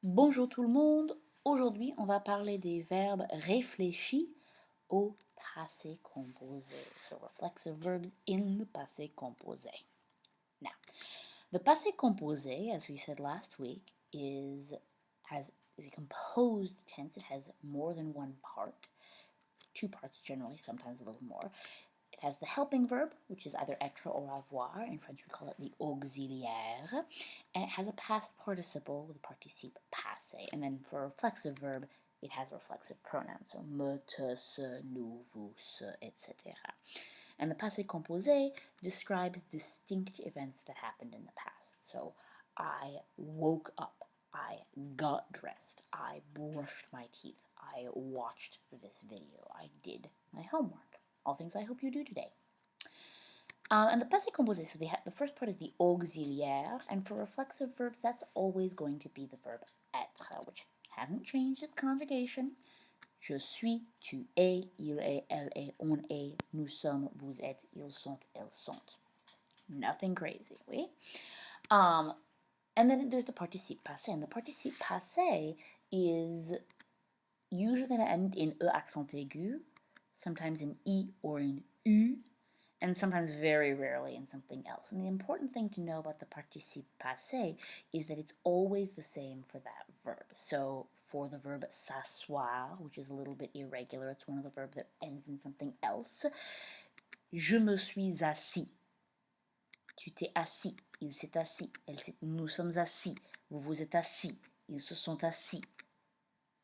Bonjour tout le monde. Aujourd'hui, on va parler des verbes réfléchis au passé composé. So reflexive verbs in the passé composé. Now, the passé composé, as we said last week, is a composed tense. It has more than one part, two parts generally, sometimes a little more. It has the helping verb, which is either être or avoir. In French, we call it the auxiliaire. And it has a past participle with a participe passé. And then for a reflexive verb, it has a reflexive pronoun. So me, te, ce, nous, vous, ce, etc. And the passé composé describes distinct events that happened in the past. So I woke up. I got dressed. I brushed my teeth. I watched this video. I did my homework. All things I hope you do today. And the passé composé, so the first part is the auxiliaire, and for reflexive verbs, that's always going to be the verb être, which hasn't changed its conjugation. Je suis, tu es, il est, elle est, on est, nous sommes, vous êtes, ils sont, elles sont. Nothing crazy, oui? And then there's the participe passé, and the participe passé is usually going to end in e accent aigu, sometimes in I or in U, and sometimes very rarely in something else. And the important thing to know about the participe passé is that it's always the same for that verb. So for the verb s'asseoir, which is a little bit irregular, it's one of the verbs that ends in something else. Je me suis assis. Tu t'es assis. Il s'est assis. Nous sommes assis. Vous vous êtes assis. Ils se sont assis.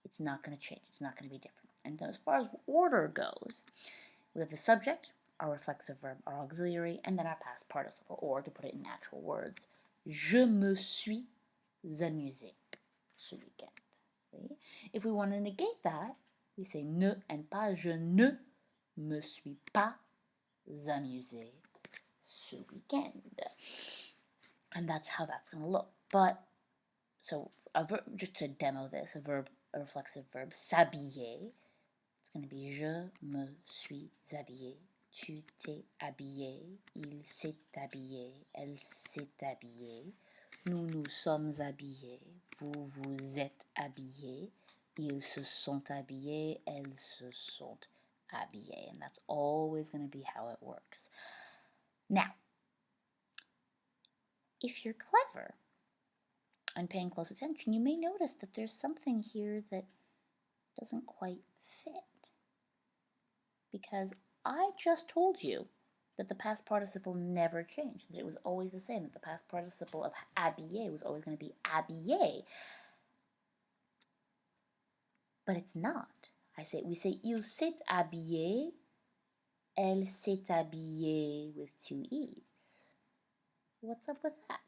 It's not going to change. It's not going to be different. And as far as order goes, we have the subject, our reflexive verb, our auxiliary, and then our past participle, or to put it in actual words, je me suis amusé ce weekend. Okay? If we want to negate that, we say ne and pas, je ne me suis pas amusé ce weekend. And that's how that's going to look. But, so a verb, just to demo this, a reflexive verb, s'habiller, it's going to be je me suis habillé, tu t'es habillé, il s'est habillé, elle s'est habillée, nous nous sommes habillés, vous vous êtes habillés, ils se sont habillés, elles se sont habillées. And that's always going to be how it works. Now, if you're clever and paying close attention, you may notice that there's something here that doesn't quite fit. Because I just told you that the past participle never changed, that it was always the same, that the past participle of habiller was always going to be habillé. But it's not. We say il s'est habillé, elle s'est habillée with two E's. What's up with that?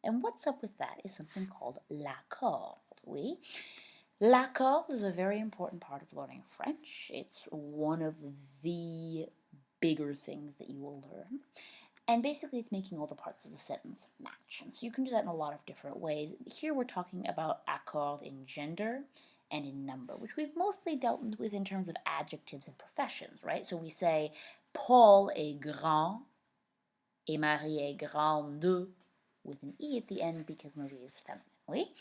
And what's up with that is something called l'accord, oui? L'accord is a very important part of learning French. It's one of the bigger things that you will learn. And basically it's making all the parts of the sentence match. And so you can do that in a lot of different ways. Here we're talking about accord in gender and in number, which we've mostly dealt with in terms of adjectives and professions, right? So we say Paul est grand et Marie est grande with an E at the end because Marie is feminine, oui?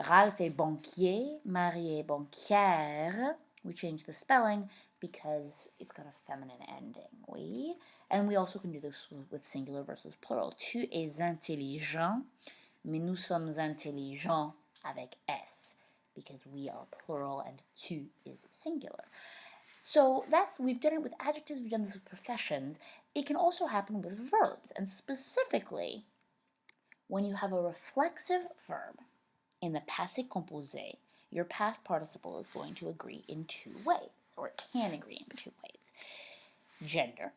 Ralph est banquier, Marie est banquière. We change the spelling because it's got a feminine ending, oui? And we also can do this with singular versus plural. Tu es intelligent, mais nous sommes intelligents avec S because we are plural and tu is singular. So we've done it with adjectives, we've done this with professions. It can also happen with verbs, and specifically when you have a reflexive verb in the passé composé, your past participle is going to agree in two ways, or it can agree in two ways: gender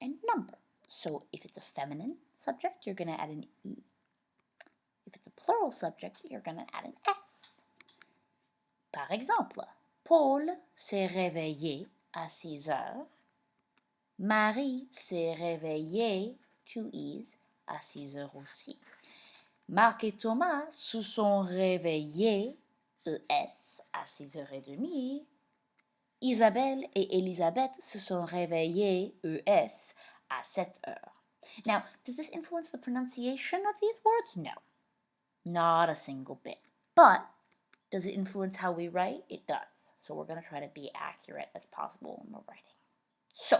and number. So if it's a feminine subject, you're going to add an E. If it's a plural subject, you're going to add an S. Par exemple, Paul s'est réveillé à 6 heures. Marie s'est réveillée, two E's, à 6 heures aussi. Marc et Thomas se sont réveillés, ES, à 6h30. Isabelle et Elisabeth se sont réveillées, ES, à 7h. Now, does this influence the pronunciation of these words? No, not a single bit. But does it influence how we write? It does. So we're going to try to be accurate as possible when we're writing. So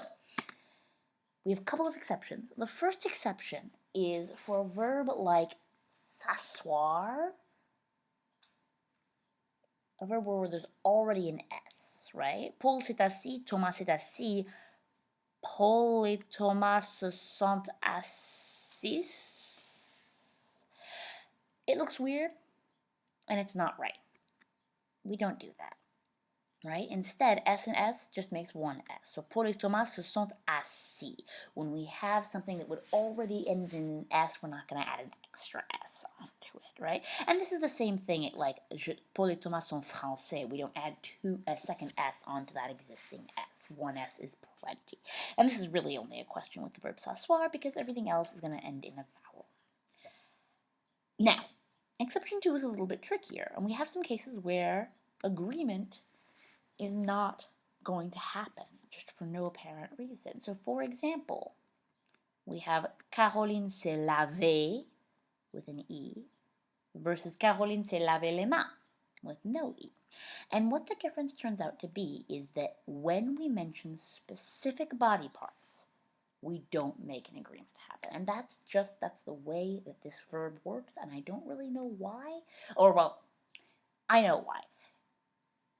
we have a couple of exceptions. The first exception is for a verb like s'asseoir, a verb where there's already an S, right? Paul s'est assis, Thomas s'est assis, Paul et Thomas se sont assis. It looks weird, and it's not right. We don't do that, right? Instead, S and S just makes one S. So, Paul et Thomas se sont assis. When we have something that would already end in an S, we're not going to add an extra S onto it, right? And this is the same thing at like, Paul et Thomas sont français. We don't add a second S onto that existing S. One S is plenty. And this is really only a question with the verb s'asseoir because everything else is going to end in a vowel. Now, exception 2 is a little bit trickier, and we have some cases where agreement is not going to happen, just for no apparent reason. So, for example, we have Caroline s'est lavée with an E versus Caroline s'est lavé les mains with no E. And what the difference turns out to be is that when we mention specific body parts, we don't make an agreement happen. And that's the way that this verb works, and I don't really know why. Or, well, I know why.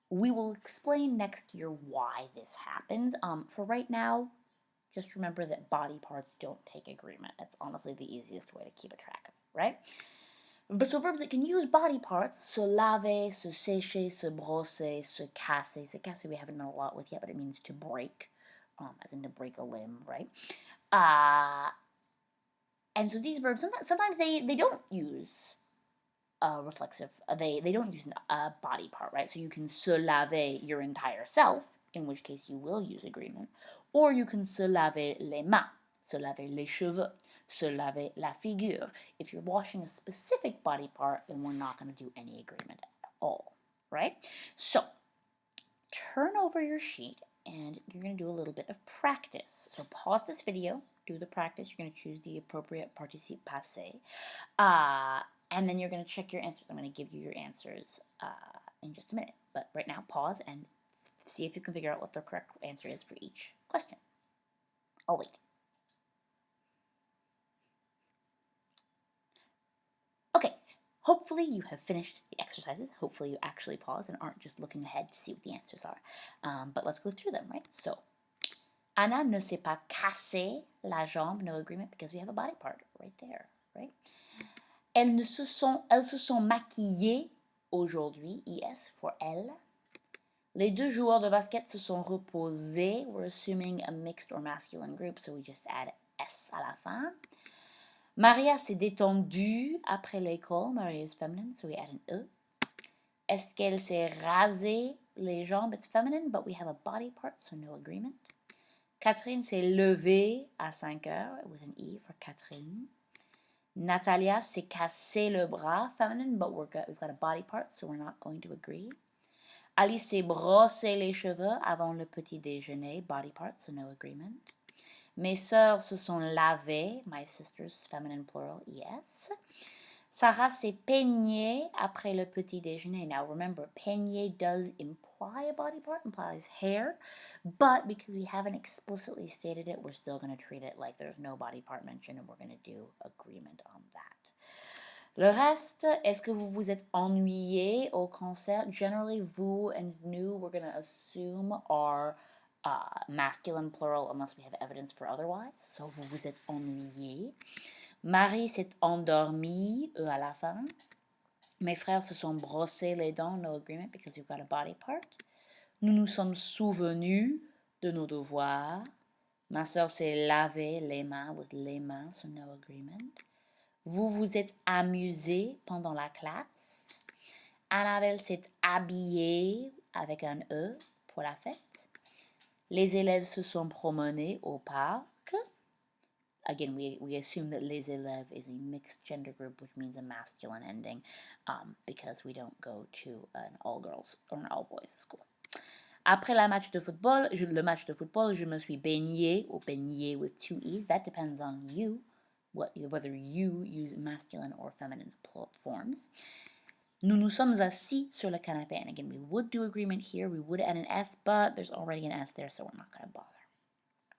We will explain next year why this happens. For right now, just remember that body parts don't take agreement. It's honestly the easiest way to keep a track of it, right? But so verbs that can use body parts, se laver, se sécher, se brosser, se casser. Se casser we haven't done a lot with yet, but it means to break, as in to break a limb, right? And so these verbs, sometimes they don't use reflexive, they don't use a body part, right? So you can se laver your entire self, in which case you will use agreement, or you can se laver les mains, se laver les cheveux, se laver la figure. If you're washing a specific body part, then we're not going to do any agreement at all, right? So turn over your sheet and you're going to do a little bit of practice. So pause this video, do the practice. You're going to choose the appropriate participe passé. And then you're going to check your answers. I'm going to give you your answers in just a minute. But right now, pause and see if you can figure out what the correct answer is for each question. I'll wait. Okay, hopefully you have finished the exercises. Hopefully you actually pause and aren't just looking ahead to see what the answers are. But let's go through them, right? So, Anna ne s'est pas cassé la jambe, no agreement, because we have a body part right there, right? Elles se sont maquillées aujourd'hui, IS for elles. Les deux joueurs de basket se sont reposés. We're assuming a mixed or masculine group, so we just add S à la fin. Maria s'est détendue après l'école. Maria is feminine, so we add an E. Est-ce qu'elle s'est rasée les jambes? It's feminine, but we have a body part, so no agreement. Catherine s'est levée à 5 heures, with an E for Catherine. Natalia s'est cassé le bras, feminine, but we've got a body part, so we're not going to agree. Alice s'est brossé les cheveux avant le petit déjeuner, body part, so no agreement. Mes sœurs se sont lavées, my sisters, feminine plural, yes. Sarah s'est peignée après le petit déjeuner. Now remember, peigner does imply a body part, implies hair, but because we haven't explicitly stated it, we're still going to treat it like there's no body part mentioned, and we're going to do agreement on that. Le reste, est-ce que vous vous êtes ennuyé au concert? Generally, vous and nous, we're going to assume are masculine plural unless we have evidence for otherwise. So, vous vous êtes ennuyé. Marie s'est endormie, à la fin. Mes frères se sont brossés les dents, no agreement because you've got a body part. Nous nous sommes souvenus de nos devoirs. Ma sœur s'est lavé les mains with les mains, so no agreement. Vous vous êtes amusé pendant la classe. Annabelle s'est habillée avec un E pour la fête. Les élèves se sont promenés au parc. Again, we assume that les élèves is a mixed gender group, which means a masculine ending, because we don't go to an all-girls or an all-boys school. Après le match de football, je me suis baignée, or baigné with 2 E's. That depends on you, whether you use masculine or feminine forms. Nous nous sommes assis sur le canapé. And again, we would do agreement here. We would add an S, but there's already an S there, so we're not going to bother.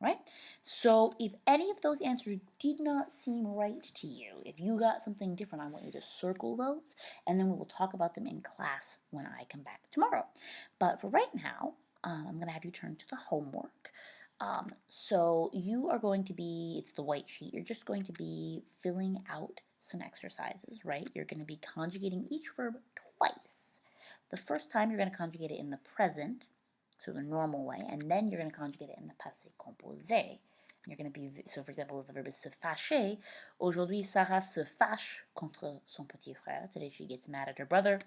Right? So if any of those answers did not seem right to you, if you got something different, I want you to circle those, and then we will talk about them in class when I come back tomorrow. But for right now, I'm going to have you turn to the homework. So you are going to be, it's the white sheet, you're just going to be filling out some exercises, right? You're going to be conjugating each verb twice. The first time you're going to conjugate it in the present, so the normal way, and then you're going to conjugate it in the passé composé. You're going to be, so for example, if the verb is se fâcher, aujourd'hui Sarah se fâche contre son petit frère. Today she gets mad at her brother.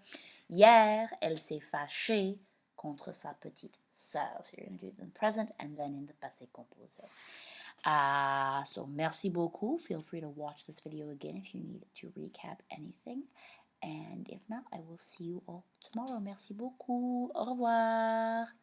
Hier, elle s'est fâchée contre sa petite sœur. So you're going to do it in the present and then in the passé composé. So merci beaucoup. Feel free to watch this video again if you need to recap anything. And if not, I will see you all tomorrow. Merci beaucoup. Au revoir.